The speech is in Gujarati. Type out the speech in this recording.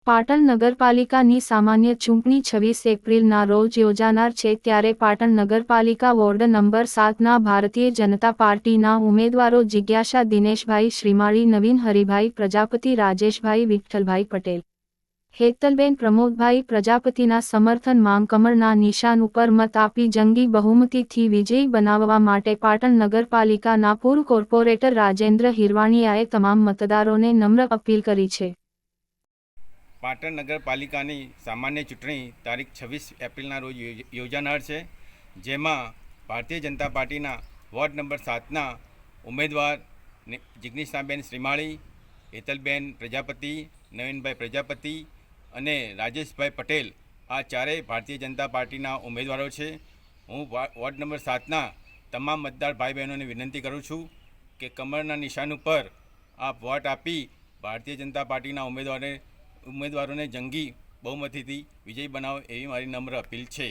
પાટણ નગરપાલિકાની સામાન્ય ચૂંટણી 26 એપ્રિલના રોજ યોજાનાર છે ત્યારે પાટણ નગરપાલિકા વોર્ડ નંબર 7ના ભારતીય જનતા પાર્ટીના ઉમેદવારો જિજ્ઞાસા દિનેશભાઈ શ્રીમાળી, નવીન હરિભાઈ પ્રજાપતિ, રાજેશભાઈ વિઠ્ઠલભાઈ પટેલ, હેતલબેન પ્રમોદભાઈ પ્રજાપતિના સમર્થનમાં કમળના નિશાન ઉપર મત આપી જંગી બહુમતીથી વિજયી બનાવવા માટે પાટણ નગરપાલિકાના પૂર્વ કોર્પોરેટર રાજેન્દ્ર હિરવાણીયાએ તમામ મતદારોને નમ્ર અપીલ કરી છે. પાટણ નગરપાલિકાની સામાન્ય ચૂંટણી તારીખ 26 એપ્રિલના રોજ યોજાનાર છે, જેમાં ભારતીય જનતા પાર્ટીના વોર્ડ નંબર 7ના ઉમેદવાર જિજ્ઞાસાબેન શ્રીમાળી, હેતલબેન પ્રજાપતિ, નવીનભાઈ પ્રજાપતિ અને રાજેશભાઈ પટેલ આ ચારેય ભારતીય જનતા પાર્ટીના ઉમેદવારો છે. હું વોર્ડ નંબર 7ના તમામ મતદાર ભાઈ બહેનોને વિનંતી કરું છું કે કમળના નિશાન ઉપર આપ વોટ આપી ભારતીય જનતા પાર્ટીના ઉમેદવારોને જંગી બહુમતીથી વિજય બનાવો એવી મારી નમ્ર અપીલ છે.